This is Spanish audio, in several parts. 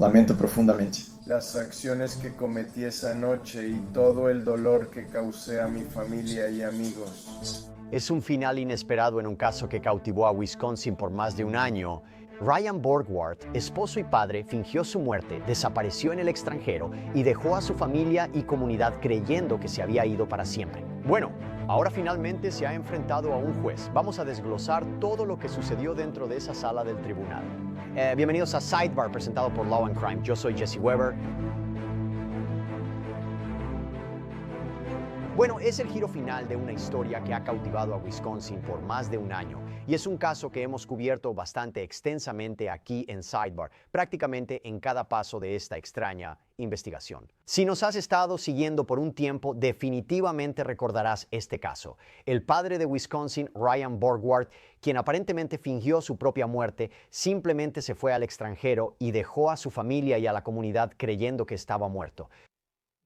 Lamento profundamente. Las acciones que cometí esa noche y todo el dolor que causé a mi familia y amigos. Es un final inesperado en un caso que cautivó a Wisconsin por más de un año. Ryan Borgward, esposo y padre, fingió su muerte, desapareció en el extranjero y dejó a su familia y comunidad creyendo que se había ido para siempre. Bueno, ahora finalmente se ha enfrentado a un juez. Vamos a desglosar todo lo que sucedió dentro de esa sala del tribunal. Bienvenidos a Sidebar, presentado por Law and Crime. Yo soy Jesse Weber. Bueno, es el giro final de una historia que ha cautivado a Wisconsin por más de un año y es un caso que hemos cubierto bastante extensamente aquí en Sidebar, prácticamente en cada paso de esta extraña investigación. Si nos has estado siguiendo por un tiempo, definitivamente recordarás este caso. El padre de Wisconsin, Ryan Borgward, quien aparentemente fingió su propia muerte, simplemente se fue al extranjero y dejó a su familia y a la comunidad creyendo que estaba muerto.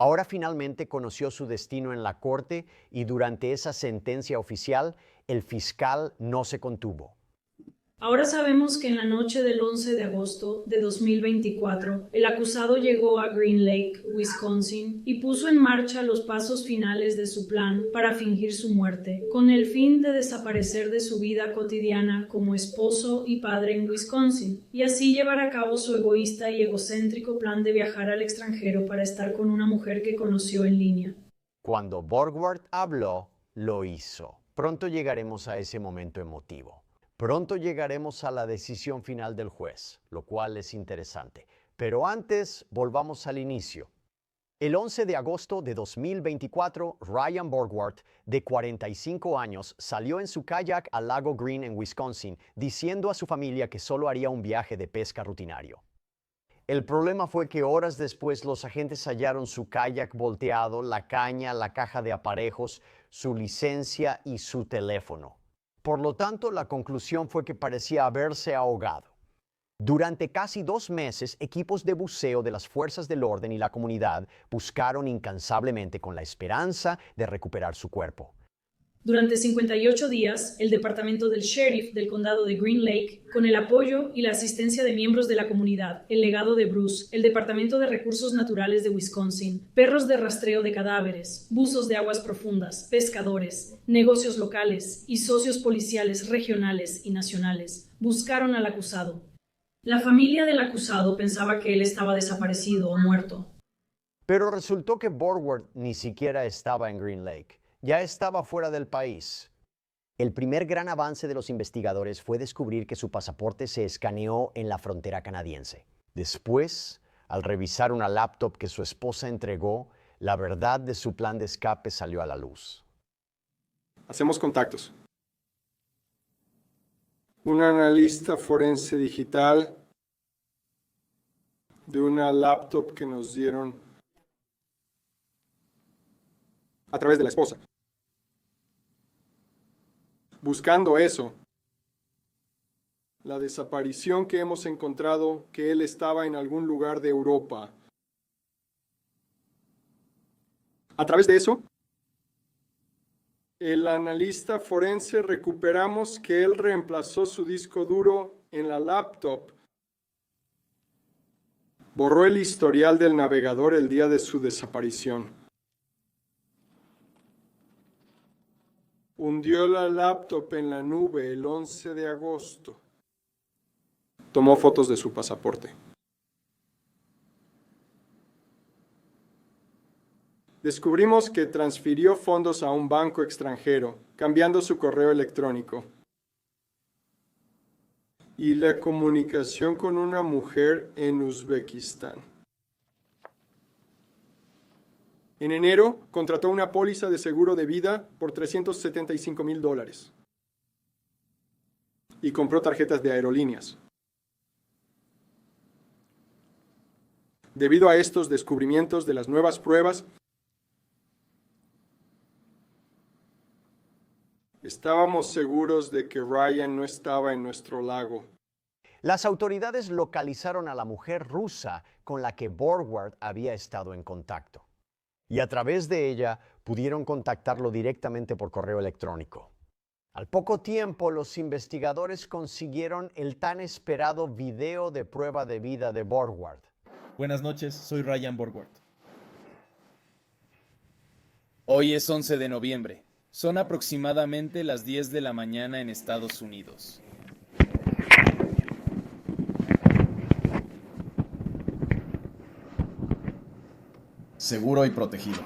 Ahora finalmente conoció su destino en la corte y durante esa sentencia oficial, el fiscal no se contuvo. Ahora sabemos que en la noche del 11 de agosto de 2024, el acusado llegó a Green Lake, Wisconsin, y puso en marcha los pasos finales de su plan para fingir su muerte, con el fin de desaparecer de su vida cotidiana como esposo y padre en Wisconsin, y así llevar a cabo su egoísta y egocéntrico plan de viajar al extranjero para estar con una mujer que conoció en línea. Cuando Borgward habló, lo hizo. Pronto llegaremos a ese momento emotivo. Pronto llegaremos a la decisión final del juez, lo cual es interesante. Pero antes, volvamos al inicio. El 11 de agosto de 2024, Ryan Borgward, de 45 años, salió en su kayak al lago Green en Wisconsin, diciendo a su familia que solo haría un viaje de pesca rutinario. El problema fue que horas después los agentes hallaron su kayak volteado, la caña, la caja de aparejos, su licencia y su teléfono. Por lo tanto, la conclusión fue que parecía haberse ahogado. Durante casi 2 meses, equipos de buceo de las fuerzas del orden y la comunidad buscaron incansablemente con la esperanza de recuperar su cuerpo. Durante 58 días, el departamento del sheriff del condado de Green Lake, con el apoyo y la asistencia de miembros de la comunidad, el legado de Bruce, el departamento de recursos naturales de Wisconsin, perros de rastreo de cadáveres, buzos de aguas profundas, pescadores, negocios locales y socios policiales regionales y nacionales, buscaron al acusado. La familia del acusado pensaba que él estaba desaparecido o muerto. Pero resultó que Borgward ni siquiera estaba en Green Lake. Ya estaba fuera del país. El primer gran avance de los investigadores fue descubrir que su pasaporte se escaneó en la frontera canadiense. Después, al revisar una laptop que su esposa entregó, la verdad de su plan de escape salió a la luz. Hacemos contactos. Un analista forense digital de una laptop que nos dieron a través de la esposa. Buscando eso, la desaparición que hemos encontrado, que él estaba en algún lugar de Europa. A través de eso, el analista forense recuperamos que él reemplazó su disco duro en la laptop. Borró el historial del navegador el día de su desaparición. Hundió la laptop en la nube el 11 de agosto. Tomó fotos de su pasaporte. Descubrimos que transfirió fondos a un banco extranjero, cambiando su correo electrónico. Y la comunicación con una mujer en Uzbekistán. En enero, contrató una póliza de seguro de vida por $375,000 y compró tarjetas de aerolíneas. Debido a estos descubrimientos de las nuevas pruebas, estábamos seguros de que Ryan no estaba en nuestro lago. Las autoridades localizaron a la mujer rusa con la que Borgward había estado en contacto. Y a través de ella pudieron contactarlo directamente por correo electrónico. Al poco tiempo, los investigadores consiguieron el tan esperado video de prueba de vida de Borgward. Buenas noches, soy Ryan Borgward. Hoy es 11 de noviembre. Son aproximadamente las 10 de la mañana en Estados Unidos. Seguro y protegido.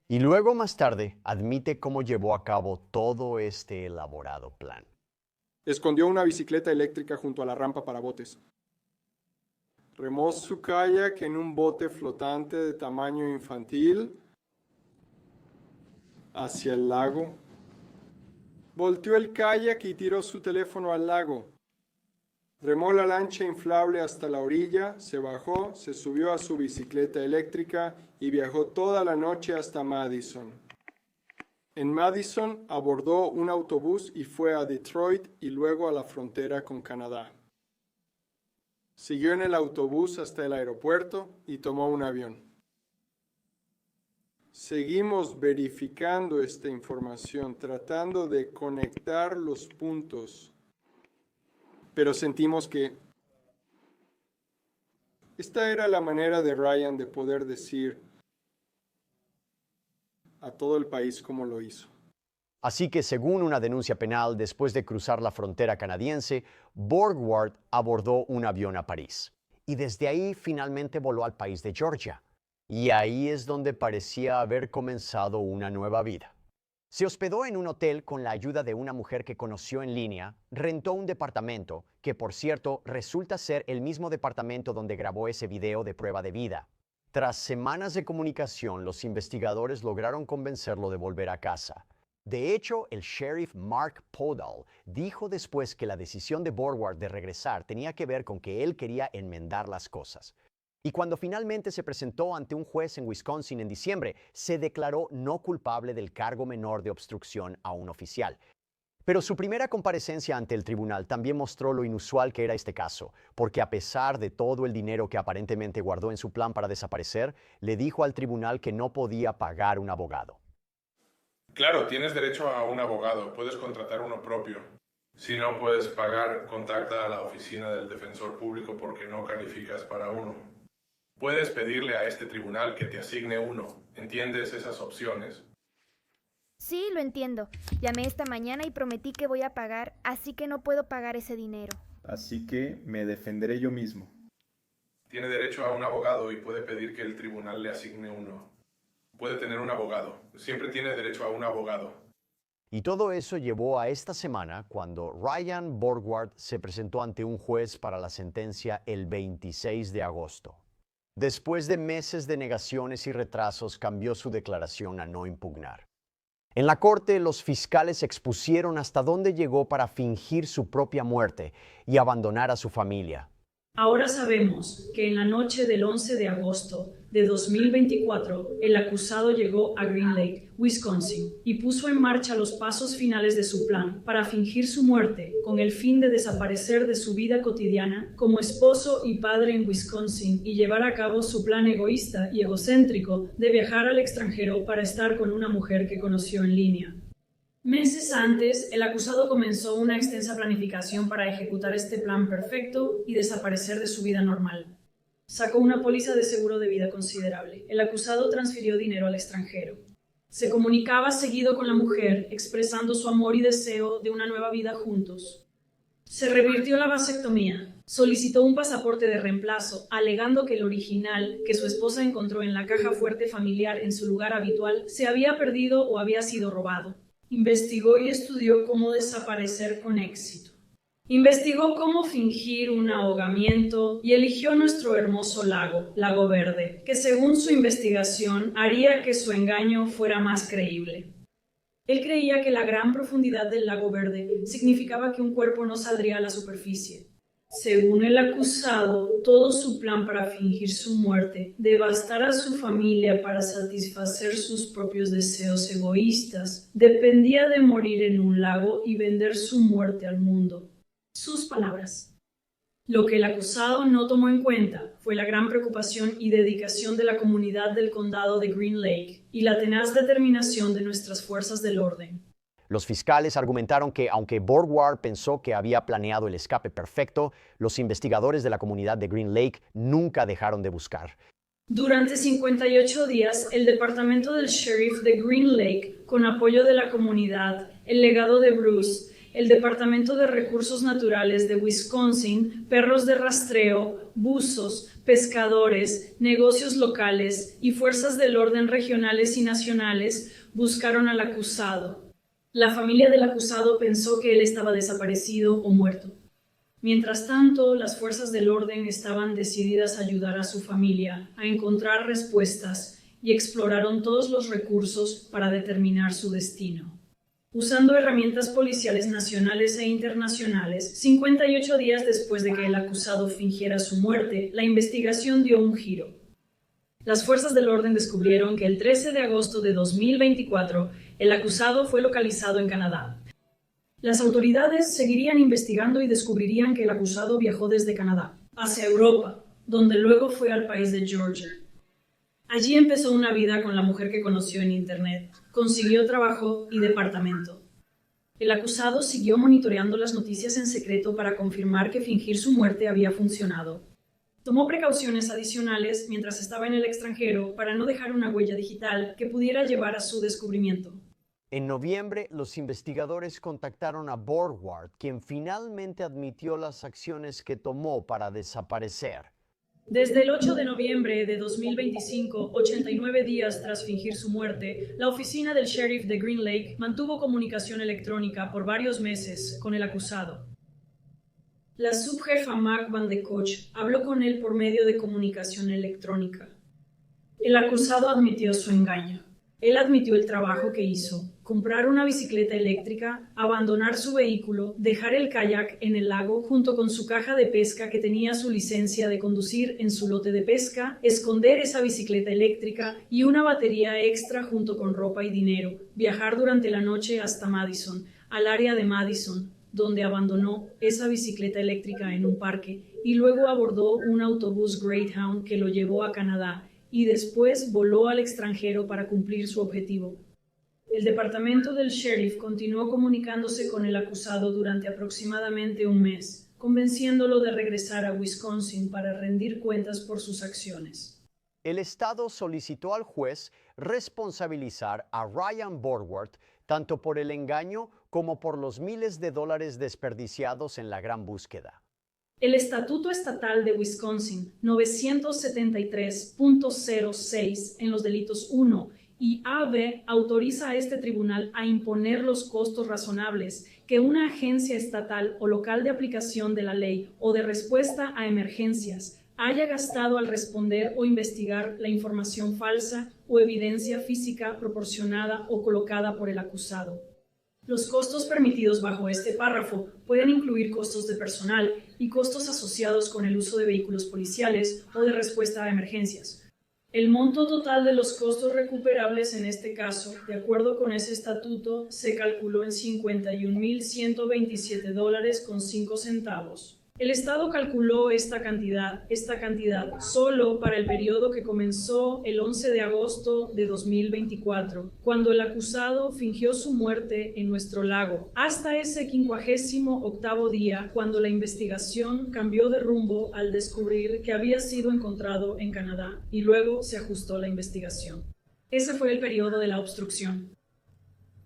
Y luego más tarde admite cómo llevó a cabo todo este elaborado plan. Escondió una bicicleta eléctrica junto a la rampa para botes. Remó su kayak en un bote flotante de tamaño infantil hacia el lago. Volteó el kayak y tiró su teléfono al lago. Remó la lancha inflable hasta la orilla, se bajó, se subió a su bicicleta eléctrica y viajó toda la noche hasta Madison. En Madison abordó un autobús y fue a Detroit y luego a la frontera con Canadá. Siguió en el autobús hasta el aeropuerto y tomó un avión. Seguimos verificando esta información, tratando de conectar los puntos. Pero sentimos que esta era la manera de Ryan de poder decir a todo el país cómo lo hizo. Así que según una denuncia penal, después de cruzar la frontera canadiense, Borgward abordó un avión a París. Y desde ahí finalmente voló al país de Georgia. Y ahí es donde parecía haber comenzado una nueva vida. Se hospedó en un hotel con la ayuda de una mujer que conoció en línea, rentó un departamento, que por cierto resulta ser el mismo departamento donde grabó ese video de prueba de vida. Tras semanas de comunicación, los investigadores lograron convencerlo de volver a casa. De hecho, el sheriff Mark Podall dijo después que la decisión de Borgward de regresar tenía que ver con que él quería enmendar las cosas. Y cuando finalmente se presentó ante un juez en Wisconsin en diciembre, se declaró no culpable del cargo menor de obstrucción a un oficial. Pero su primera comparecencia ante el tribunal también mostró lo inusual que era este caso, porque a pesar de todo el dinero que aparentemente guardó en su plan para desaparecer, le dijo al tribunal que no podía pagar un abogado. Claro, tienes derecho a un abogado, puedes contratar uno propio. Si no puedes pagar, contacta a la oficina del defensor público porque no calificas para uno. Puedes pedirle a este tribunal que te asigne uno. ¿Entiendes esas opciones? Sí, lo entiendo. Llamé esta mañana y prometí que voy a pagar, así que no puedo pagar ese dinero. Así que me defenderé yo mismo. Tiene derecho a un abogado y puede pedir que el tribunal le asigne uno. Puede tener un abogado. Siempre tiene derecho a un abogado. Y todo eso llevó a esta semana cuando Ryan Borgward se presentó ante un juez para la sentencia el 26 de agosto. Después de meses de negaciones y retrasos, cambió su declaración a no impugnar. En la corte, los fiscales expusieron hasta dónde llegó para fingir su propia muerte y abandonar a su familia. Ahora sabemos que en la noche del 11 de agosto de 2024, el acusado llegó a Green Lake, Wisconsin, y puso en marcha los pasos finales de su plan para fingir su muerte con el fin de desaparecer de su vida cotidiana como esposo y padre en Wisconsin y llevar a cabo su plan egoísta y egocéntrico de viajar al extranjero para estar con una mujer que conoció en línea. Meses antes, el acusado comenzó una extensa planificación para ejecutar este plan perfecto y desaparecer de su vida normal. Sacó una póliza de seguro de vida considerable. El acusado transfirió dinero al extranjero. Se comunicaba seguido con la mujer, expresando su amor y deseo de una nueva vida juntos. Se revirtió la vasectomía. Solicitó un pasaporte de reemplazo, alegando que el original, que su esposa encontró en la caja fuerte familiar en su lugar habitual, se había perdido o había sido robado. Investigó y estudió cómo desaparecer con éxito. Investigó cómo fingir un ahogamiento y eligió nuestro hermoso lago, Lago Verde, que según su investigación haría que su engaño fuera más creíble. Él creía que la gran profundidad del Lago Verde significaba que un cuerpo no saldría a la superficie. Según el acusado, todo su plan para fingir su muerte, devastar a su familia para satisfacer sus propios deseos egoístas, dependía de morir en un lago y vender su muerte al mundo. Sus palabras. Lo que el acusado no tomó en cuenta fue la gran preocupación y dedicación de la comunidad del condado de Green Lake y la tenaz determinación de nuestras fuerzas del orden. Los fiscales argumentaron que, aunque Borgward pensó que había planeado el escape perfecto, los investigadores de la comunidad de Green Lake nunca dejaron de buscar. Durante 58 días, el departamento del sheriff de Green Lake, con apoyo de la comunidad, el legado de Bruce, el Departamento de Recursos Naturales de Wisconsin, perros de rastreo, buzos, pescadores, negocios locales y fuerzas del orden regionales y nacionales buscaron al acusado. La familia del acusado pensó que él estaba desaparecido o muerto. Mientras tanto, las fuerzas del orden estaban decididas a ayudar a su familia a encontrar respuestas y exploraron todos los recursos para determinar su destino. Usando herramientas policiales nacionales e internacionales, 58 días después de que el acusado fingiera su muerte, la investigación dio un giro. Las fuerzas del orden descubrieron que el 13 de agosto de 2024, el acusado fue localizado en Canadá. Las autoridades seguirían investigando y descubrirían que el acusado viajó desde Canadá hacia Europa, donde luego fue al país de Georgia. Allí empezó una vida con la mujer que conoció en Internet. Consiguió trabajo y departamento. El acusado siguió monitoreando las noticias en secreto para confirmar que fingir su muerte había funcionado. Tomó precauciones adicionales mientras estaba en el extranjero para no dejar una huella digital que pudiera llevar a su descubrimiento. En noviembre, los investigadores contactaron a Borgward, quien finalmente admitió las acciones que tomó para desaparecer. Desde el 8 de noviembre de 2025, 89 días tras fingir su muerte, la oficina del sheriff de Green Lake mantuvo comunicación electrónica por varios meses con el acusado. La subjefa Mac Van de Koch habló con él por medio de comunicación electrónica. El acusado admitió su engaño. Él admitió el trabajo que hizo: comprar una bicicleta eléctrica, abandonar su vehículo, dejar el kayak en el lago junto con su caja de pesca que tenía su licencia de conducir en su lote de pesca, esconder esa bicicleta eléctrica y una batería extra junto con ropa y dinero, viajar durante la noche hasta Madison, al área de Madison, donde abandonó esa bicicleta eléctrica en un parque y luego abordó un autobús Greyhound que lo llevó a Canadá y después voló al extranjero para cumplir su objetivo. El departamento del sheriff continuó comunicándose con el acusado durante aproximadamente un mes, convenciéndolo de regresar a Wisconsin para rendir cuentas por sus acciones. El Estado solicitó al juez responsabilizar a Ryan Borgward tanto por el engaño como por los miles de dólares desperdiciados en la gran búsqueda. El Estatuto Estatal de Wisconsin 973.06 en los delitos 1 y AB autoriza a este tribunal a imponer los costos razonables que una agencia estatal o local de aplicación de la ley o de respuesta a emergencias haya gastado al responder o investigar la información falsa o evidencia física proporcionada o colocada por el acusado. Los costos permitidos bajo este párrafo pueden incluir costos de personal y costos asociados con el uso de vehículos policiales o de respuesta a emergencias. El monto total de los costos recuperables en este caso, de acuerdo con ese estatuto, se calculó en $51,127.05. El Estado calculó esta cantidad solo para el periodo que comenzó el 11 de agosto de 2024, cuando el acusado fingió su muerte en nuestro lago, hasta ese 58º día, cuando la investigación cambió de rumbo al descubrir que había sido encontrado en Canadá, y luego se ajustó la investigación. Ese fue el periodo de la obstrucción.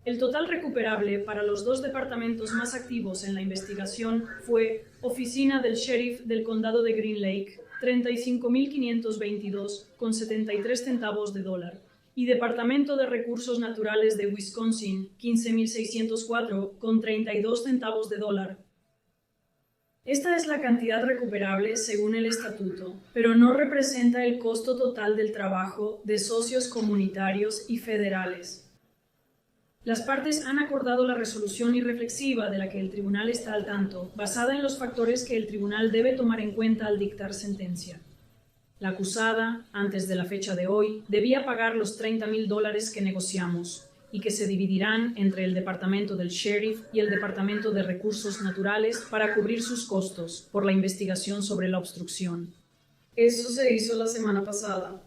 El total recuperable para los dos departamentos más activos en la investigación fue Oficina del Sheriff del Condado de Green Lake, $35,522,73 y Departamento de Recursos Naturales de Wisconsin, $15,604,32. Esta es la cantidad recuperable según el estatuto, pero no representa el costo total del trabajo de socios comunitarios y federales. Las partes han acordado la resolución irreflexiva de la que el tribunal está al tanto, basada en los factores que el tribunal debe tomar en cuenta al dictar sentencia. La acusada, antes de la fecha de hoy, debía pagar los $30,000 que negociamos y que se dividirán entre el Departamento del Sheriff y el Departamento de Recursos Naturales para cubrir sus costos por la investigación sobre la obstrucción. Eso se hizo la semana pasada.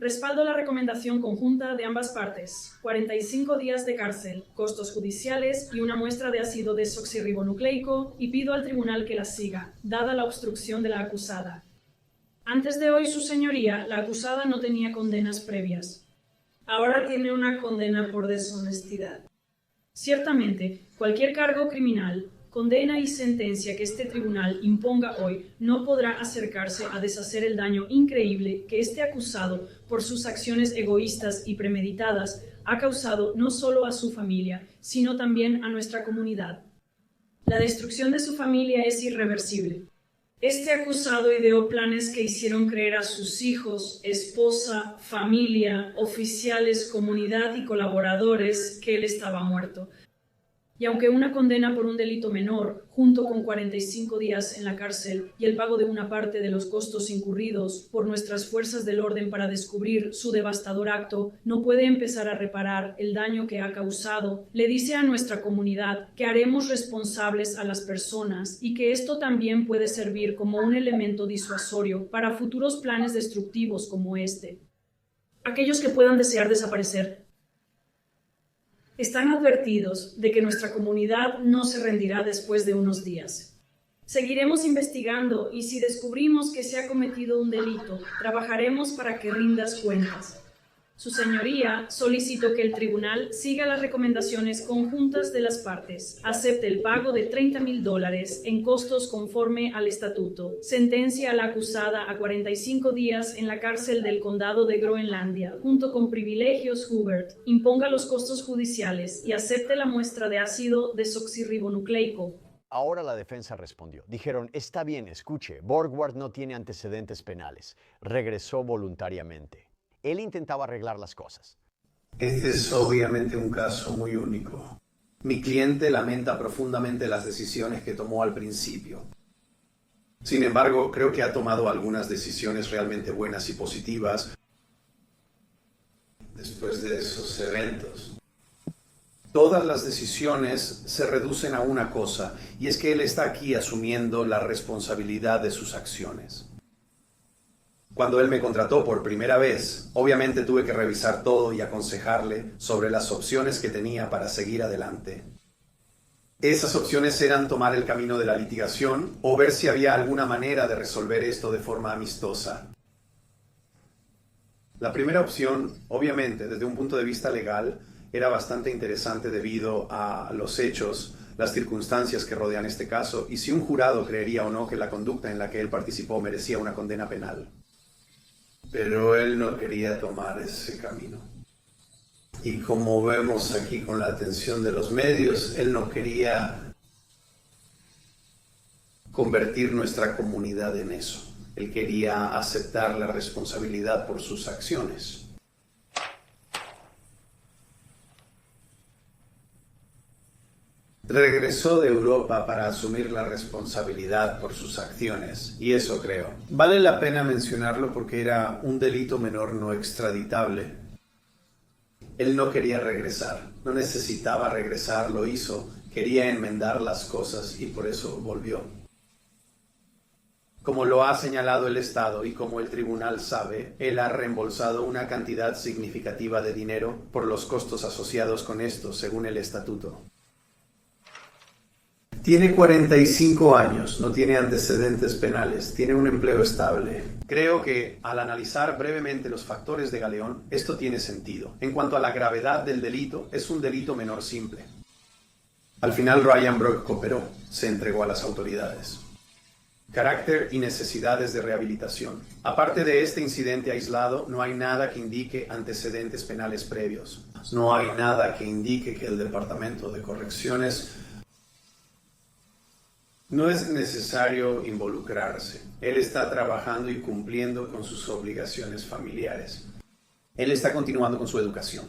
Respaldo la recomendación conjunta de ambas partes: 45 días de cárcel, costos judiciales y una muestra de ácido desoxirribonucleico, y pido al tribunal que las siga, dada la obstrucción de la acusada. Antes de hoy, su señoría, la acusada no tenía condenas previas. Ahora tiene una condena por deshonestidad. Ciertamente, cualquier cargo criminal, condena y sentencia que este tribunal imponga hoy no podrá acercarse a deshacer el daño increíble que este acusado, por sus acciones egoístas y premeditadas, ha causado no solo a su familia, sino también a nuestra comunidad. La destrucción de su familia es irreversible. Este acusado ideó planes que hicieron creer a sus hijos, esposa, familia, oficiales, comunidad y colaboradores que él estaba muerto. Y aunque una condena por un delito menor, junto con 45 días en la cárcel y el pago de una parte de los costos incurridos por nuestras fuerzas del orden para descubrir su devastador acto, no puede empezar a reparar el daño que ha causado, le dice a nuestra comunidad que haremos responsables a las personas y que esto también puede servir como un elemento disuasorio para futuros planes destructivos como este. Aquellos que puedan desear desaparecer están advertidos de que nuestra comunidad no se rendirá después de unos días. Seguiremos investigando y si descubrimos que se ha cometido un delito, trabajaremos para que rindas cuentas. Su señoría solicitó que el tribunal siga las recomendaciones conjuntas de las partes, acepte el pago de $30,000 en costos conforme al estatuto, sentencia a la acusada a 45 días en la cárcel del condado de Groenlandia, junto con privilegios Hubert, imponga los costos judiciales y acepte la muestra de ácido desoxirribonucleico. Ahora la defensa respondió. Dijeron, está bien, escuche, Borgward no tiene antecedentes penales. Regresó voluntariamente. Él intentaba arreglar las cosas. Este es obviamente un caso muy único. Mi cliente lamenta profundamente las decisiones que tomó al principio. Sin embargo, creo que ha tomado algunas decisiones realmente buenas y positivas después de esos eventos. Todas las decisiones se reducen a una cosa, y es que él está aquí asumiendo la responsabilidad de sus acciones. Cuando él me contrató por primera vez, obviamente tuve que revisar todo y aconsejarle sobre las opciones que tenía para seguir adelante. Esas opciones eran tomar el camino de la litigación o ver si había alguna manera de resolver esto de forma amistosa. La primera opción, obviamente, desde un punto de vista legal, era bastante interesante debido a los hechos, las circunstancias que rodean este caso y si un jurado creería o no que la conducta en la que él participó merecía una condena penal. Pero él no quería tomar ese camino. Y como vemos aquí con la atención de los medios, él no quería convertir nuestra comunidad en eso. Él quería aceptar la responsabilidad por sus acciones. Regresó de Europa para asumir la responsabilidad por sus acciones, y eso creo. Vale la pena mencionarlo porque era un delito menor no extraditable. Él no quería regresar, no necesitaba regresar, lo hizo, quería enmendar las cosas y por eso volvió. Como lo ha señalado el Estado y como el tribunal sabe, él ha reembolsado una cantidad significativa de dinero por los costos asociados con esto, según el estatuto. Tiene 45 años, no tiene antecedentes penales, tiene un empleo estable. Creo que, al analizar brevemente los factores de Galeón, esto tiene sentido. En cuanto a la gravedad del delito, es un delito menor simple. Al final Ryan Brock cooperó, se entregó a las autoridades. Carácter y necesidades de rehabilitación. Aparte de este incidente aislado, no hay nada que indique antecedentes penales previos. No hay nada que indique que el Departamento de Correcciones no es necesario involucrarse. Él está trabajando y cumpliendo con sus obligaciones familiares. Él está continuando con su educación.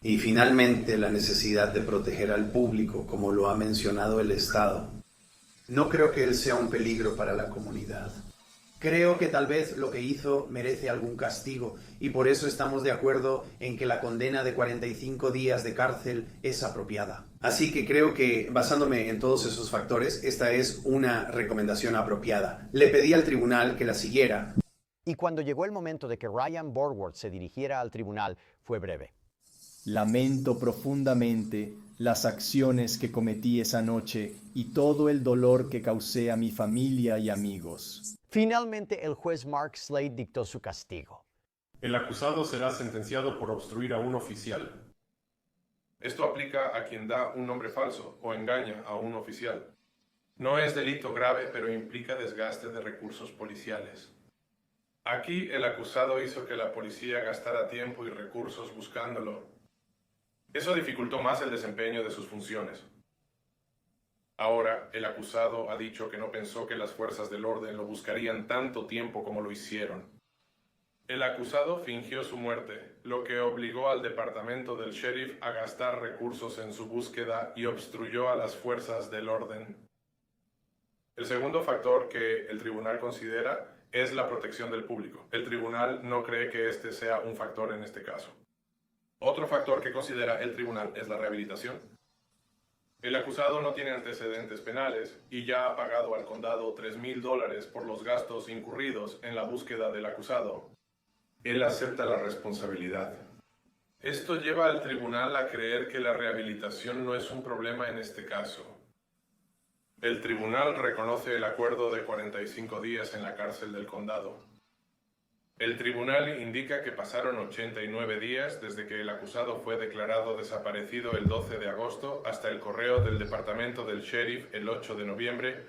Y finalmente la necesidad de proteger al público, como lo ha mencionado el Estado. No creo que él sea un peligro para la comunidad. Creo que tal vez lo que hizo merece algún castigo y por eso estamos de acuerdo en que la condena de 45 días de cárcel es apropiada. Así que creo que, basándome en todos esos factores, esta es una recomendación apropiada. Le pedí al tribunal que la siguiera. Y cuando llegó el momento de que Ryan Borgwardt se dirigiera al tribunal, fue breve. Lamento profundamente las acciones que cometí esa noche y todo el dolor que causé a mi familia y amigos. Finalmente, el juez Mark Slade dictó su castigo. El acusado será sentenciado por obstruir a un oficial. Esto aplica a quien da un nombre falso o engaña a un oficial. No es delito grave, pero implica desgaste de recursos policiales. Aquí el acusado hizo que la policía gastara tiempo y recursos buscándolo. Eso dificultó más el desempeño de sus funciones. Ahora, el acusado ha dicho que no pensó que las fuerzas del orden lo buscarían tanto tiempo como lo hicieron. El acusado fingió su muerte, lo que obligó al departamento del sheriff a gastar recursos en su búsqueda y obstruyó a las fuerzas del orden. El segundo factor que el tribunal considera es la protección del público. El tribunal no cree que este sea un factor en este caso. Otro factor que considera el tribunal es la rehabilitación. El acusado no tiene antecedentes penales y ya ha pagado al condado $3,000 por los gastos incurridos en la búsqueda del acusado. Él acepta la responsabilidad. Esto lleva al tribunal a creer que la rehabilitación no es un problema en este caso. El tribunal reconoce el acuerdo de 45 días en la cárcel del condado. El tribunal indica que pasaron 89 días desde que el acusado fue declarado desaparecido el 12 de agosto hasta el correo del departamento del sheriff el 8 de noviembre.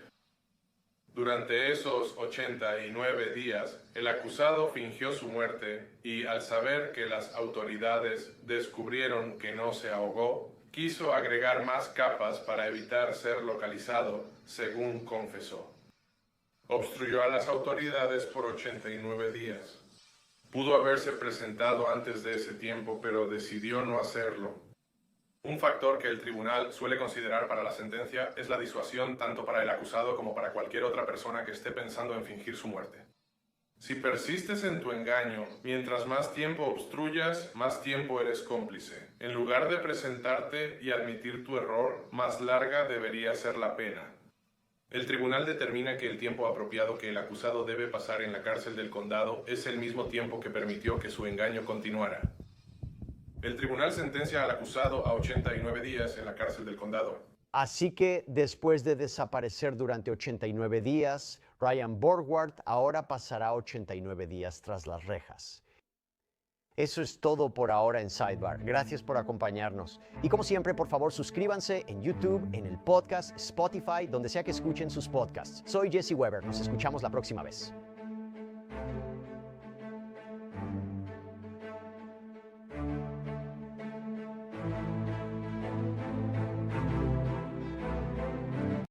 Durante esos 89 días, el acusado fingió su muerte y, al saber que las autoridades descubrieron que no se ahogó, quiso agregar más capas para evitar ser localizado, según confesó. Obstruyó a las autoridades por 89 días. Pudo haberse presentado antes de ese tiempo, pero decidió no hacerlo. Un factor que el tribunal suele considerar para la sentencia es la disuasión tanto para el acusado como para cualquier otra persona que esté pensando en fingir su muerte. Si persistes en tu engaño, mientras más tiempo obstruyas, más tiempo eres cómplice. En lugar de presentarte y admitir tu error, más larga debería ser la pena. El tribunal determina que el tiempo apropiado que el acusado debe pasar en la cárcel del condado es el mismo tiempo que permitió que su engaño continuara. El tribunal sentencia al acusado a 89 días en la cárcel del condado. Así que, después de desaparecer durante 89 días, Ryan Borgwardt ahora pasará 89 días tras las rejas. Eso es todo por ahora en Sidebar. Gracias por acompañarnos. Y como siempre, por favor, suscríbanse en YouTube, en el podcast, Spotify, donde sea que escuchen sus podcasts. Soy Jesse Weber. Nos escuchamos la próxima vez.